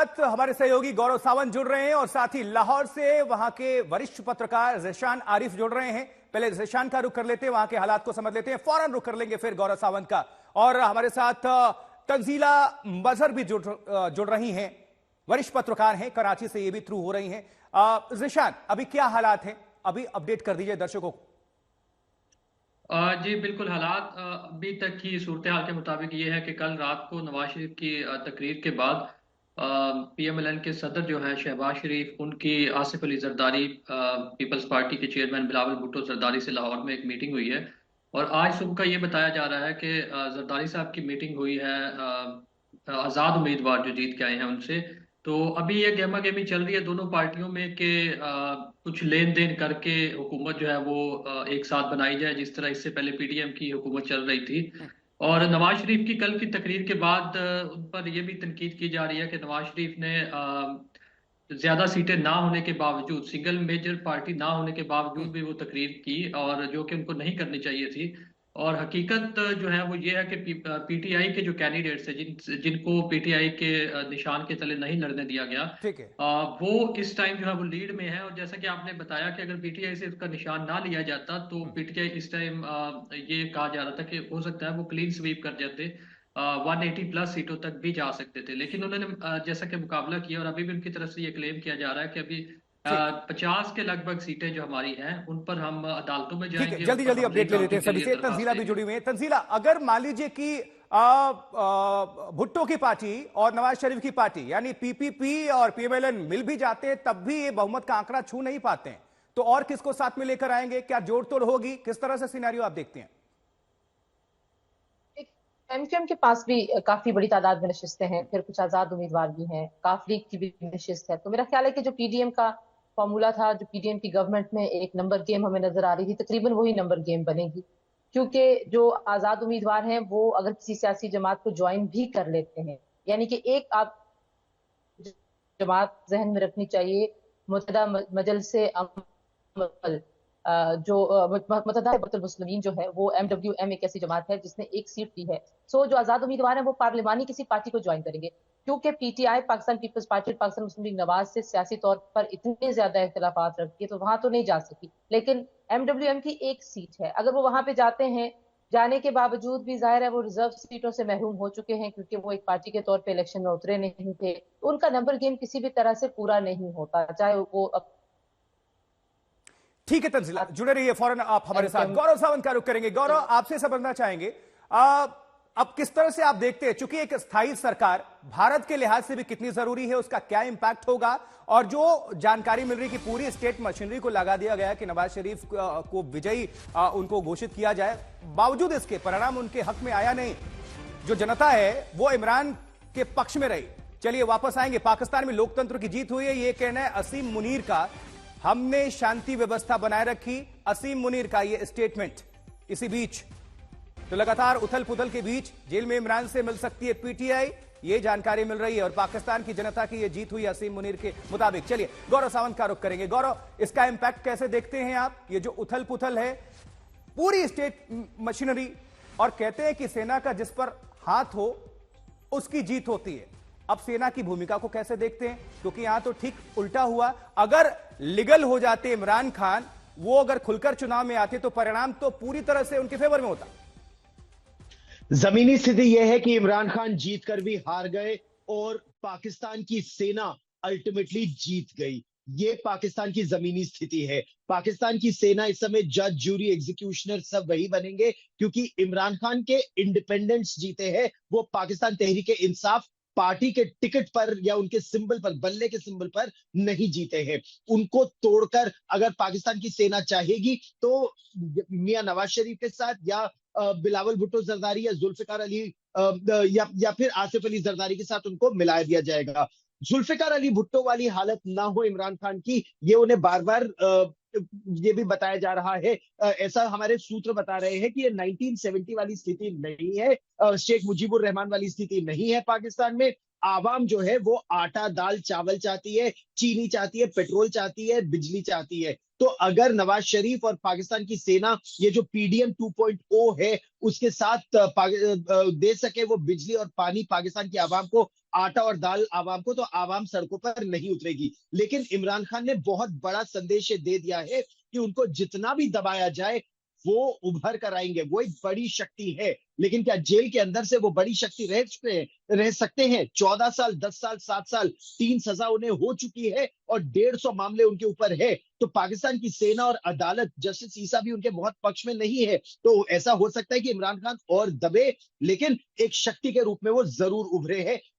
साथ हमारे सहयोगी गौरव सावंत जुड़ रहे हैं और साथ ही लाहौर से वहां के वरिष्ठ पत्रकार ज़ेशान आरिफ जुड़ रहे हैं। पहले ज़ेशान का रुख कर लेते हैं, वहां के हालात को समझ लेते हैं, फौरन रुख कर लेंगे फिर गौरव सावंत का। और हमारे साथ तंजीला मजहर भी जुड़ रही हैं, वरिष्ठ पत्रकार हैं, कराची से ये भी थ्रू हो रही हैं। ज़ेशान, अभी क्या हालात हैं, अभी अपडेट कर दीजिए दर्शकों को। जी बिल्कुल, हालात अभी तक की सूरत हाल के मुताबिक ये है कि कल रात को नवाज शरीफ की तकरीर के बाद पीएमएलएन के सदर जो है शहबाज शरीफ, उनकी आसिफ अली जरदारी पीपल्स पार्टी के चेयरमैन बिलावल भुट्टो जरदारी से लाहौर में एक मीटिंग हुई है। और आज सुबह का ये बताया जा रहा है कि जरदारी साहब की मीटिंग हुई है आज़ाद उम्मीदवार जो जीत के आए हैं उनसे। तो अभी ये गहमा गहमी चल रही है दोनों पार्टियों में कि कुछ लेन देन करके हुकूमत जो है वो एक साथ बनाई जाए, जिस तरह इससे पहले पीडीएम की हुकूमत चल रही थी। और नवाज शरीफ की कल की तकरीर के बाद उन पर यह भी तनकीद की जा रही है कि नवाज शरीफ ने ज्यादा सीटें ना होने के बावजूद, सिंगल मेजर पार्टी ना होने के बावजूद भी वो तकरीर की, और जो कि उनको नहीं करनी चाहिए थी। और हकीकत जो है वो ये है कि पीटीआई के जो कैंडिडेट्स हैं, जिनको पीटीआई के निशान के तले नहीं लड़ने दिया गया, ठीक है। वो इस टाइम जो है वो लीड में है। और जैसा कि आपने बताया कि अगर पीटीआई से उसका निशान ना लिया जाता तो पीटीआई इस टाइम ये कहा जा रहा था कि हो सकता है वो क्लीन स्वीप कर जाते, 180 प्लस सीटों तक भी जा सकते थे। लेकिन उन्होंने जैसा कि मुकाबला किया, और अभी भी उनकी तरफ से ये क्लेम किया जा रहा है कि अभी 50 के लगभग सीटें जो हमारी हैं उन पर हम अदालतों में ठीक है, जाएंगे, जल्दी जल्दी अपडेट ले लेते हैं सभी से। तंजीला भी जुड़ी हुई है। तंजीला, अगर मान लीजिए कि भुट्टो की पार्टी और नवाज शरीफ की पार्टी यानी पीपीपी और पीएमएलएन मिल भी जाते हैं तब भी ये बहुमत का आंकड़ा छू नहीं पाते हैं, तो और किसको साथ में लेकर आएंगे? क्या जोड़ तोड़ होगी? किस तरह से सिनेरियो आप देखते हैं? एमक्यूएम के पास भी काफी बड़ी तादाद में नशिस्तें हैं, फिर कुछ आजाद उम्मीदवार भी हैं, काफ लीग की भी नशिस्त है। तो मेरा ख्याल है कि जो पीडीएम का फॉर्मूला था, जो पीडीएम की गवर्नमेंट में एक नंबर गेम हमें नजर आ रही थी, तकरीबन वही नंबर गेम बनेगी। क्योंकि जो आजाद उम्मीदवार हैं वो अगर किसी सियासी जमात को ज्वाइन भी कर लेते हैं, यानी कि एक आप जमात जहन में रखनी चाहिए, मुत्तहदा मजलिस अमल, जो मुत्तहदा मुस्लिमीन जो है वो एमडब्ल्यूएम एक ऐसी जमात है जिसने एक सीट दी है। सो जो आजाद उम्मीदवार है वो पार्लिमानी किसी पार्टी को ज्वाइन करेंगे, क्योंकि पीटीआई पाकिस्तान पीपल्स पार्टी और पाकिस्तान मुस्लिम लीग नवाज से सियासी तौर पर इतने ज्यादा इख्तिलाफात रखती है, तो वहां तो नहीं जा सकी। लेकिन एमडब्ल्यूएम की एक सीट है, अगर वो वहां पे जाते हैं, जाने के बावजूद भी जाहिर है वो रिजर्व सीटों से महरूम हो चुके हैं, क्योंकि वो एक पार्टी के तौर पे इलेक्शन में उतरे नहीं थे। उनका नंबर गेम किसी भी तरह से पूरा नहीं होता, चाहे वो ठीक है तंजीला, जुड़े रहिए, फौरन आप हमारे साथ गौरव सावंत का रुख करेंगे। गौरव, आपसे समझना चाहेंगे अब किस तरह से आप देखते हैं, चूंकि एक स्थायी सरकार भारत के लिहाज से भी कितनी जरूरी है, उसका क्या इंपैक्ट होगा? और जो जानकारी मिल रही कि पूरी स्टेट मशीनरी को लगा दिया गया कि नवाज शरीफ को विजयी उनको घोषित किया जाए, बावजूद इसके परिणाम उनके हक में आया नहीं। जो जनता है वो इमरान के पक्ष में रही। चलिए वापस आएंगे। पाकिस्तान में लोकतंत्र की जीत हुई है, ये कहना है असीम मुनीर का। हमने शांति व्यवस्था बनाए रखी, असीम मुनीर का ये स्टेटमेंट। इसी बीच तो लगातार उथल पुथल के बीच जेल में इमरान से मिल सकती है पीटीआई, ये जानकारी मिल रही है, और पाकिस्तान की जनता की ये जीत हुई असीम मुनीर के मुताबिक। चलिए गौरव सावंत का रुख करेंगे। गौरव, इसका इंपैक्ट कैसे देखते हैं आप? ये जो उथल पुथल है, पूरी स्टेट मशीनरी, और कहते हैं कि सेना का जिस पर हाथ हो उसकी जीत होती है। अब सेना की भूमिका को कैसे देखते हैं? क्योंकि यहां तो ठीक उल्टा हुआ। अगर लीगल हो जाते इमरान खान, वो अगर खुलकर चुनाव में आते तो परिणाम तो पूरी तरह से उनके फेवर में होता। जमीनी स्थिति यह है कि इमरान खान जीत कर भी हार गए और पाकिस्तान की सेना अल्टीमेटली जीत गई। ये पाकिस्तान की जमीनी स्थिति है। पाकिस्तान की सेना इस समय जज, जूरी, एग्जीक्यूशनर सब वही बनेंगे, क्योंकि इमरान खान के इंडिपेंडेंट्स जीते हैं। वो पाकिस्तान तहरीक इंसाफ पार्टी के टिकट पर या उनके सिंबल पर, बल्ले के सिंबल पर नहीं जीते हैं। उनको तोड़कर अगर पाकिस्तान की सेना चाहेगी तो मियां नवाज शरीफ के साथ या बिलावल भुट्टो जरदारी या जुल्फिकार अली या फिर आसिफ अली जरदारी के साथ उनको मिला दिया जाएगा। जुल्फिकार अली भुट्टो वाली हालत ना हो इमरान खान की, ये उन्हें बार बार ये भी बताया जा रहा है। ऐसा हमारे सूत्र बता रहे हैं कि ये 1970 वाली स्थिति नहीं है, शेख मुजीबुर रहमान वाली स्थिति नहीं है। पाकिस्तान में आवाम जो है वो आटा, दाल, चावल चाहती है, चीनी चाहती है, पेट्रोल चाहती है, बिजली चाहती है। तो अगर नवाज शरीफ और पाकिस्तान की सेना ये जो पीडीएम 2.0 है उसके साथ दे सके वो बिजली और पानी पाकिस्तान की आवाम को आटा और दाल आवाम को, तो आवाम सड़कों पर नहीं उतरेगी। लेकिन इमरान खान ने बहुत बड़ा संदेश दे दिया है कि उनको जितना भी दबाया जाए वो उभर कर आएंगे, वो एक बड़ी शक्ति है। लेकिन क्या जेल के अंदर से वो बड़ी शक्ति रह सकते हैं? 14 साल, 10 साल, 7 साल, 3 सजा उन्हें हो चुकी है और 150 मामले उनके ऊपर है। तो पाकिस्तान की सेना और अदालत, जस्टिस ईसा भी उनके बहुत पक्ष में नहीं है। तो ऐसा हो सकता है कि इमरान खान और दबे, लेकिन एक शक्ति के रूप में वो जरूर उभरे हैं।